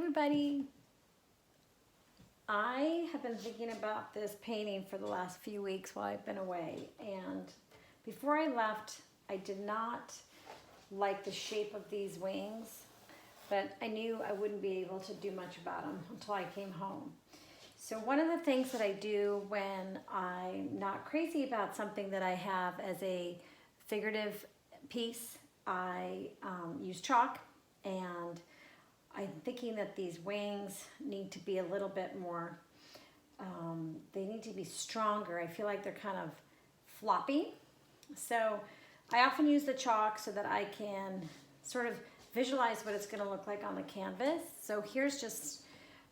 everybody. I have been thinking about this painting for the last few weeks while I've been away, and before I left I did not like the shape of these wings, but I knew I wouldn't be able to do much about them until I came home. So one of the things that I do when I'm not crazy about something that I have as a figurative piece, I use chalk, and I'm thinking that these wings need to be a little bit more, they need to be stronger. I feel like they're kind of floppy. So I often use the chalk so that I can sort of visualize what it's going to look like on the canvas. So here's just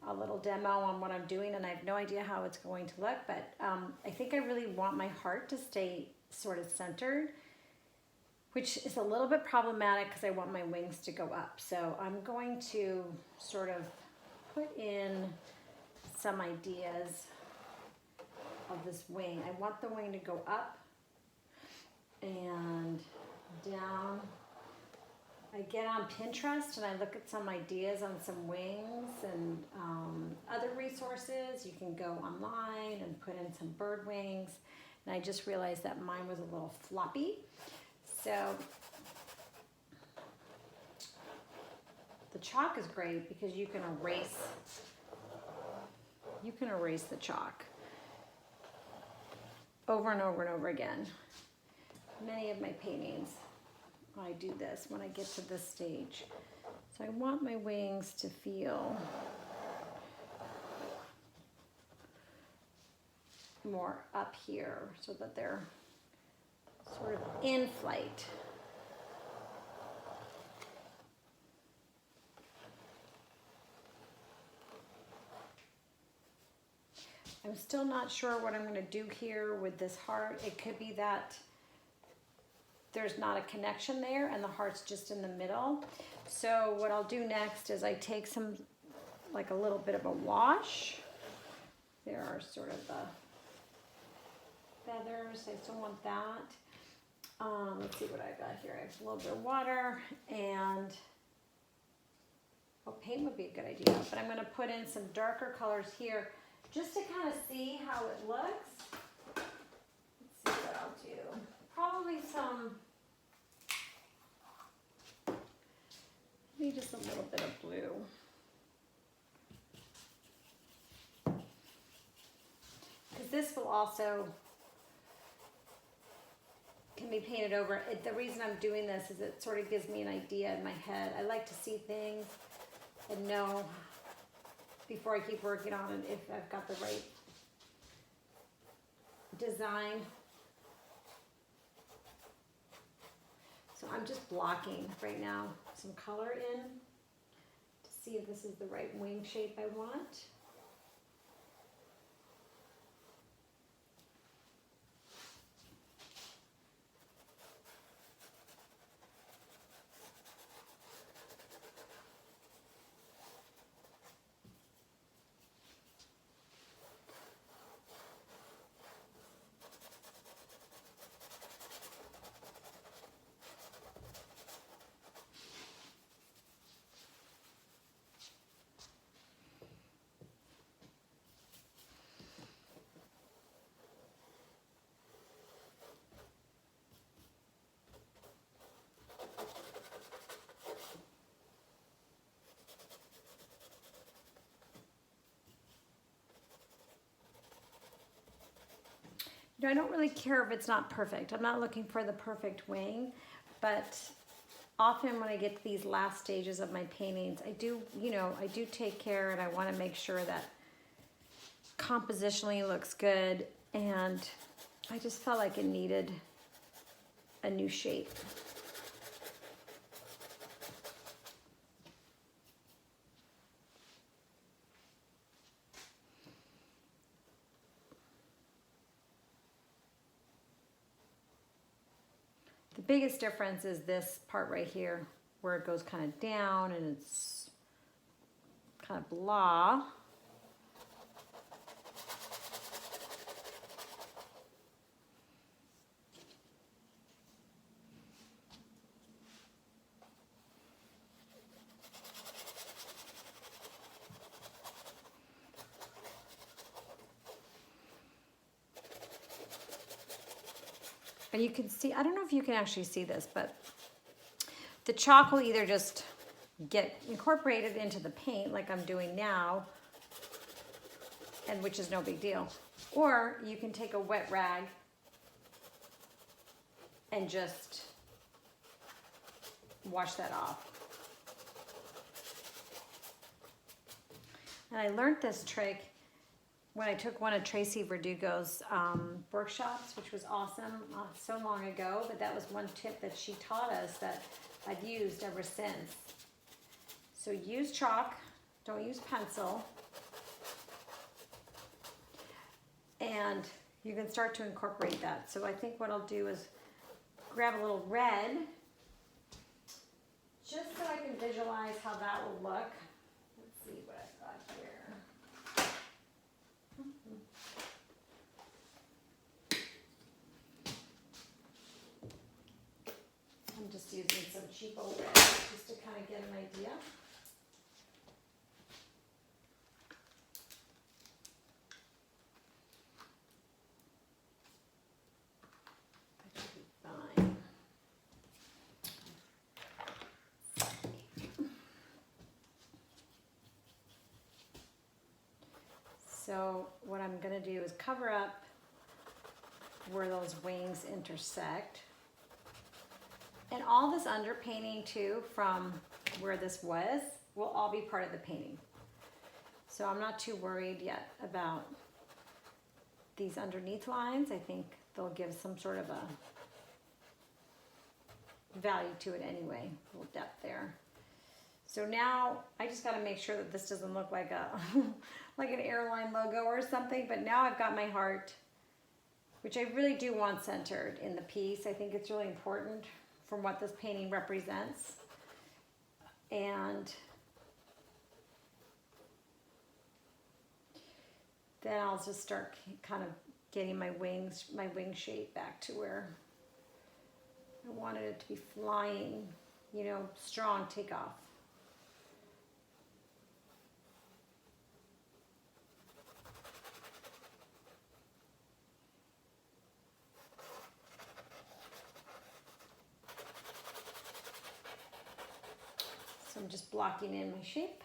a little demo on what I'm doing, and I have no idea how it's going to look, but I think I really want my heart to stay sort of centered, which is a little bit problematic because I want my wings to go up. So I'm going to sort of put in some ideas of this wing. I want the wing to go up and down. I get on Pinterest and I look at some ideas on some wings and other resources. You can go online and put in some bird wings. And I just realized that mine was a little floppy. So the chalk is great because you can erase the chalk over and over and over again. Many of my paintings, I do this when I get to this stage. So I want my wings to feel more up here so that they're sort of in flight. I'm still not sure what I'm going to do here with this heart. It could be that there's not a connection there and the heart's just in the middle. So what I'll do next is I take some, like a little bit of a wash. There are sort of the feathers. I still want that. Let's see what I got here. I have a little bit of water, and paint would be a good idea, but I'm going to put in some darker colors here just to kind of see how it looks. Let's see what I'll do. Probably maybe just a little bit of blue. Because this will also can be painted over. The reason I'm doing this is it sort of gives me an idea in my head. I like to see things and know before I keep working on it if I've got the right design. So I'm just blocking right now some color in to see if this is the right wing shape I want. I don't really care if it's not perfect. I'm not looking for the perfect wing, but often when I get to these last stages of my paintings, I do take care, and I want to make sure that compositionally looks good, and I just felt like it needed a new shape. The biggest difference is this part right here where it goes kind of down and it's kind of blah. And you can see, I don't know if you can actually see this, but the chalk will either just get incorporated into the paint like I'm doing now, and which is no big deal. Or you can take a wet rag and just wash that off. And I learned this trick when I took one of Tracy Verdugo's workshops, which was awesome so long ago, but that was one tip that she taught us that I've used ever since. So use chalk, don't use pencil. And you can start to incorporate that. So I think what I'll do is grab a little red, just so I can visualize how that will look. Let's see what I've got here. I'm just using some cheapo red just to kind of get an idea. That should be fine. So what I'm going to do is cover up where those wings intersect. And all this underpainting too, from where this was, will all be part of the painting. So I'm not too worried yet about these underneath lines. I think they'll give some sort of a value to it anyway, a little depth there. So now I just got to make sure that this doesn't look like a like an airline logo or something, but now I've got my heart, which I really do want centered in the piece. I think it's really important from what this painting represents. And then I'll just start kind of getting my wing shape back to where I wanted it to be flying, you know, strong takeoff. So I'm just blocking in my shape.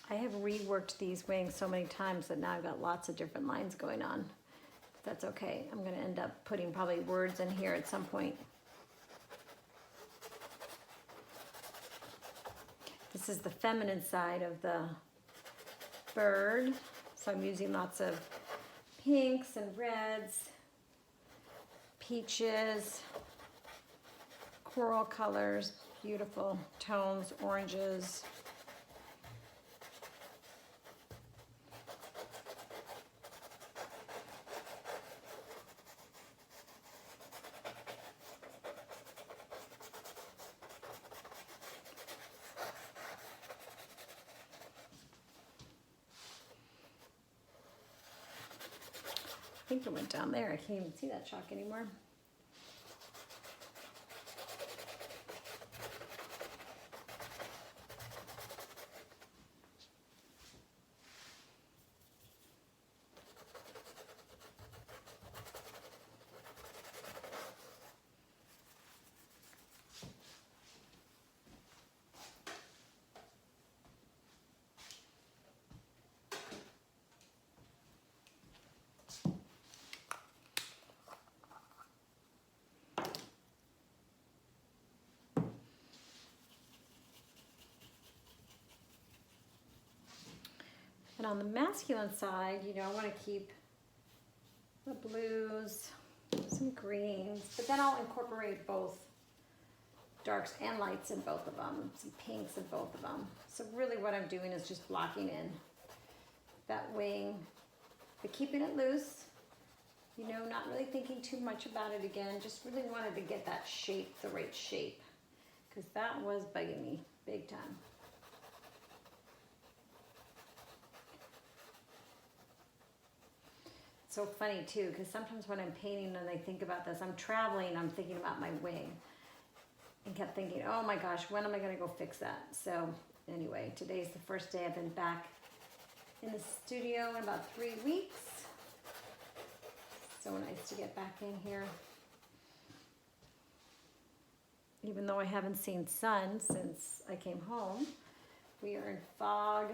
I have reworked these wings so many times that now I've got lots of different lines going on. That's okay. I'm going to end up putting probably words in here at some point. This is the feminine side of the bird. So I'm using lots of pinks and reds, peaches, coral colors, beautiful tones, oranges. I think it went down there. I can't even see that chalk anymore. And on the masculine side, you know, I want to keep the blues, some greens, but then I'll incorporate both darks and lights in both of them, some pinks in both of them. So really what I'm doing is just blocking in that wing, but keeping it loose, you know, not really thinking too much about it again, just really wanted to get that shape, the right shape, because that was bugging me big time. So funny too, because sometimes when I'm painting and I think about this, I'm traveling, I'm thinking about my wing and kept thinking, oh my gosh, when am I going to go fix that? So anyway, today's the first day I've been back in the studio in about 3 weeks. So nice to get back in here. Even though I haven't seen sun since I came home, we are in fog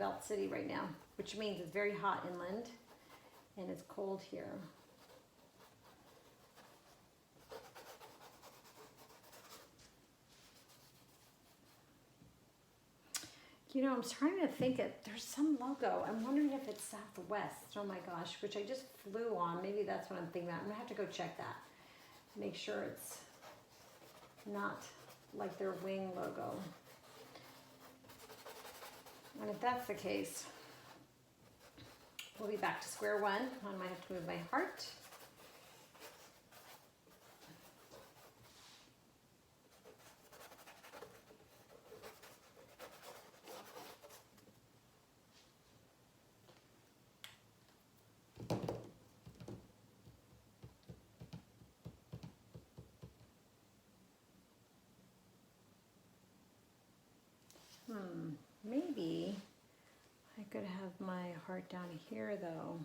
belt city right now, which means it's very hot inland and it's cold here. You know, I'm trying to think there's some logo. I'm wondering if it's Southwest. Oh my gosh, which I just flew on. Maybe that's what I'm thinking about. I'm gonna have to go check that. Make sure it's not like their wing logo. And if that's the case, we'll be back to square one. I might have to move my heart. Maybe I could have my heart down here though.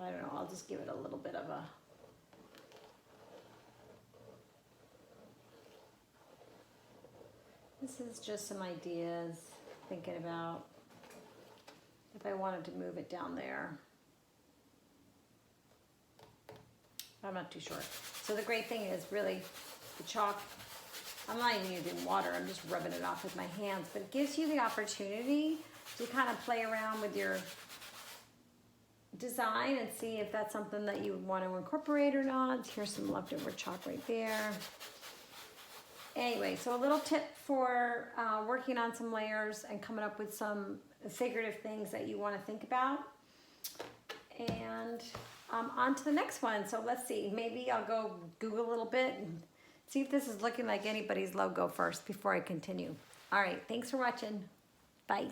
I don't know, I'll just give it a little bit of a, this is just some ideas, thinking about if I wanted to move it down there. I'm not too sure. So the great thing is really the chalk, I'm not even using water, I'm just rubbing it off with my hands, but it gives you the opportunity to kind of play around with your design and see if that's something that you want to incorporate or not. Here's some leftover chalk right there. Anyway, so a little tip for working on some layers and coming up with some figurative things that you want to think about. And on to the next one. So let's see, maybe I'll go Google a little bit and see if this is looking like anybody's logo first before I continue. All right, thanks for watching. Bye.